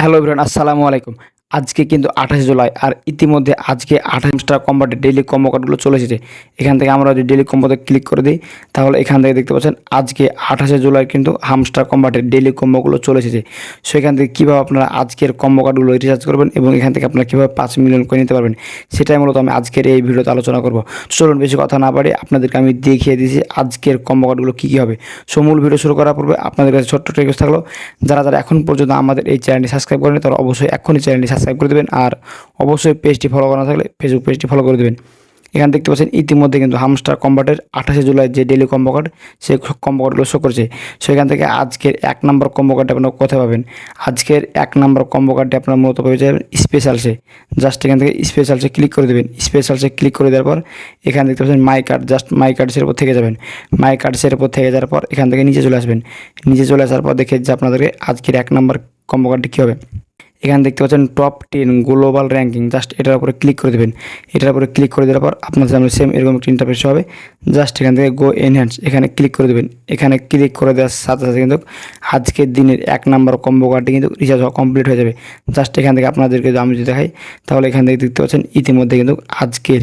Hello everyone, আসসালামু আলাইকুম। আজকে কিন্তু ২৮ জুলাই আর ইতিমধ্যে আজকে ২৮টা কম্বাটের ডেইলি কম্বো কার্ডগুলো চলে এসেছে। এখান থেকে আমরা যদি ডেইলি কম্বোতে ক্লিক করে দিই তাহলে এখান থেকে দেখতে পাচ্ছেন আজকে ২৮শে জুলাই কিন্তু হামস্টার কম্বাটের ডেইলি কম্বোগুলো চলে এসেছে। সো এখান থেকে কীভাবে আপনারা আজকের কম্বো কার্ডগুলো রিচার্জ করবেন এবং এখান থেকে আপনারা কীভাবে ৫ মিলিয়ন করে নিতে পারবেন সেটাই মূলত আমি আজকের এই ভিডিওতে আলোচনা করব। চলুন বেশি কথা না বাড়িয়ে আপনাদেরকে আমি দেখিয়ে দিয়েছি আজকের কম্বো কার্ডগুলো কী কী হবে। সো মূল ভিডিও শুরু করার পূর্বে আপনাদের কাছে ছোট্ট রিকোয়েস্ট থাকলো, যারা এখন পর্যন্ত আমাদের এই চ্যানেলটি সাবস্ক্রাইব করেনি তারা অবশ্যই এখনই চ্যানেলটি সাবস্ক্রাইব করে দেবেন, আর অবশ্যই পেজটি ফলো করা থাকলে ফেসবুক পেজটি ফলো করে দেবেন। এখানে দেখতে পাচ্ছেন ইতিমধ্যে কিন্তু হামস্টার কম্বাটের ২৮শে জুলাই যে ডেইলি কম্বো কার্ড সেই কম্বো কার্ডগুলো শো করছে। সো এখান থেকে আজকের ১ নম্বর কম্বো কার্ডটি আপনারা কোথায় পাবেন? আজকের ১ নম্বর কম্বো কার্ডটি আপনারা মূলত পেয়ে যাবেন স্পেশালসে। জাস্ট এখান থেকে স্পেশালসে ক্লিক করে দেবেন। স্পেশালসে ক্লিক করে দেওয়ার পর এখানে দেখতে পাচ্ছেন মাই কার্ড, জাস্ট মাই কার্ডসের উপর থেকে যাবেন। মাই কার্ডসের উপর থেকে যাওয়ার পর এখান থেকে নিচে চলে আসবেন। নিচে চলে আসার পর দেখে যে আপনাদেরকে আজকের ১ নম্বর কম্বো কার্ডটি কী হবে। এখানে দেখতে পাচ্ছেন টপ 10 গ্লোবাল র্যাঙ্কিং, জাস্ট এটার উপরে ক্লিক করে দেবেন। এটার উপরে ক্লিক করে দেওয়ার পর আপনাদের সামনে সেম এরকম একটা ইন্টারফেস হবে। জাস্ট এখান থেকে গো এনহ্যান্স এখানে ক্লিক করে দেবেন। এখানে ক্লিক করে দেওয়ার সাথে সাথে কিন্তু আজকের দিনের ১ নম্বর কম্বো কার্ডটি কিন্তু রিচার্জ হওয়া কমপ্লিট হয়ে যাবে। জাস্ট এখান থেকে আপনাদেরকে আমি যদি দেখাই তাহলে এখান থেকে দেখতে পাচ্ছেন ইতিমধ্যে কিন্তু আজকের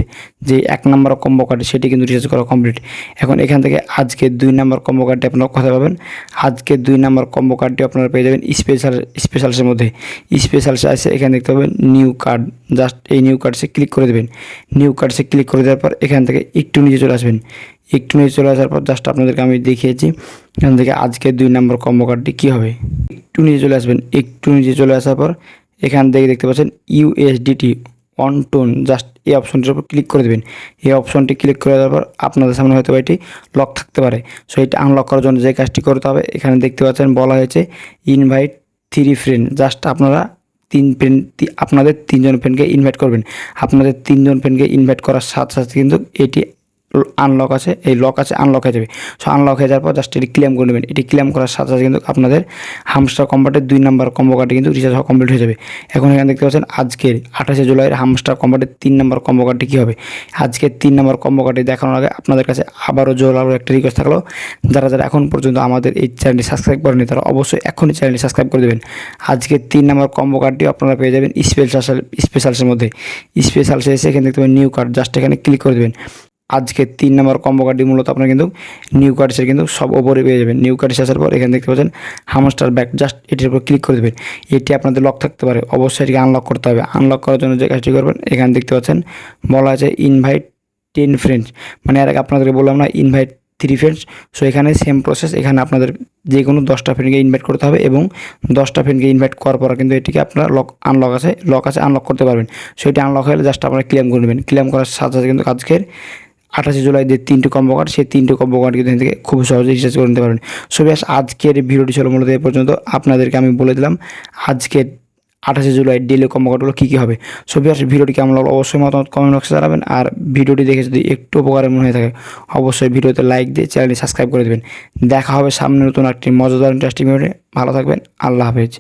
যে ১ নম্বর কম্বো কার্ড সেটি কিন্তু রিচার্জ করা কমপ্লিট। এখন এখান থেকে আজকের ২ নম্বর কম্বো কার্ডটি আপনারা কোথায় পাবেন? আজকের ২ নম্বর কম্বো কার্ডটি আপনারা পেয়ে যাবেন স্পেশালসের মধ্যে। স্পেশালসে আছে এখানে দেখতে পাবেন নিউ কার্ড, জাস্ট এই নিউ কার্ডসে ক্লিক করে দেবেন। নিউ কার্ডসে ক্লিক করে দেওয়ার পর এখান থেকে একটু নিচে চলে আসবেন। একটু নিচে চলে আসার পর জাস্ট আপনাদেরকে আমি দেখিয়েছি এখান থেকে আজকের ২ নম্বর কম্বো কার্ডটি কী হবে। একটু নিচে চলে আসবেন। একটু নিচে চলে আসার পর এখান থেকে দেখতে পাচ্ছেন ইউএসডিটি অন টোন, জাস্ট এই অপশনটির উপর ক্লিক করে দেবেন। এই অপশনটি ক্লিক করে দেওয়ার পর আপনাদের সামনে হয়তো এটি লক থাকতে পারে। সো এটা আনলক করার জন্য যে কাজটি করতে হবে এখানে দেখতে পাচ্ছেন বলা হয়েছে ইনভাইট 3 ফ্রেন্ড, জাস্ট আপনারা আপনাদের ৩ জন ফ্রেন্ডকে ইনভাইট করবেন। আপনাদের ৩ জন ফ্রেন্ডকে ইনভাইট করার সাথে সাথে কিন্তু এটি আনলক আছে, এই লক আছে, আনলক হয়ে যাবে। সো আনলক হয়ে যাওয়ার পর জাস্ট এটি ক্লেম করে নেবেন। এটি ক্লেম করার সাথে সাথে কিন্তু আপনাদের হামস্টার কম্বাটের ২ নম্বর কম্বো কার্ডটি কিন্তু রিচার্জ হওয়া কমপ্লিট হয়ে যাবে। এখন এখানে দেখতে পাচ্ছেন আজকের ২৮শে জুলাইয়ের হামস্টার কম্বাটের ৩ নম্বর কম্বো কার্ডটি কী হবে। আজকের ৩ নম্বর কম্বো কার্ডটি দেখানোর আগে আপনাদের কাছে আবারও জোরালো একটা রিকোয়েস্ট থাকলো, যারা এখন পর্যন্ত আমাদের এই চ্যানেলটি সাবস্ক্রাইব করেনি তারা অবশ্যই এখনই চ্যানেলটি সাবস্ক্রাইব করে দেবেন। আজকের ৩ নম্বর কম্বো কার্ডটি আপনারা পেয়ে যাবেন স্পেশালসের মধ্যে। স্পেশালসে এসে এখানে দেখতে পাবেন নিউ কার্ড, জাস্ট এখানে ক্লিক করে দেবেন। আজকে ৩ নম্বর কম্বো কার্ডটি মূলত আপনারা কিন্তু নিউ কার্ডসের কিন্তু সব ওপরে পেয়ে যাবেন। নিউ কার্ডস আসার পর এখানে দেখতে পাচ্ছেন হামস্টার ব্যাক, জাস্ট এটির উপর ক্লিক করে দেবেন। এটি আপনাদের লক থাকতে পারে, অবশ্যই এটিকে আনলক করতে হবে। আনলক করার জন্য যে কাজটি করবেন এখানে দেখতে পাচ্ছেন বলা আছে ইনভাইট 10 ফ্রেন্ডস, মানে এর আগে আপনাদেরকে বললাম না ইনভাইট 3 ফ্রেন্ডস। সো এখানে সেম প্রসেস, এখানে আপনাদের যে কোনো 10টা ফ্রেন্ডকে ইনভাইট করতে হবে এবং 10টা ফ্রেন্ডকে ইনভাইট করার পর কিন্তু এটিকে আপনারা আনলক আছে আনলক করতে পারবেন। সো এটি আনলক হলে জাস্ট আপনারা ক্লেম করে নেবেন। ক্লেম করার সাথে সাথে কিন্তু আজকের ২৮শে জুলাই যে 3টি কম্বো কার্ড সেই 3টি কম্বো কার্ড কিন্তু এখান থেকে খুব সহজে রিচার্জ করে নিতে পারবেন। সো ব্যাস আজকের ভিডিওটি ছিল মূলত এ পর্যন্ত। আপনাদেরকে আমি বলে দিলাম আজকের ২৮শে জুলাই ডেইলি কম্বো কার্ডগুলো কী কী হবে। সো ব্যাস ভিডিওটি কেমন লাগলো অবশ্যই মতামত কমেন্ট বক্সে জানাবেন, আর ভিডিওটি দেখে যদি একটু উপকারের মনে হয়ে থাকে অবশ্যই ভিডিওতে লাইক দিয়ে চ্যানেলটি সাবস্ক্রাইব করে দেবেন। দেখা হবে সামনে নতুন একটি মজাদার ইন্টারেস্টিং ভিডিও। ভালো থাকবেন, আল্লাহ হাফেজ।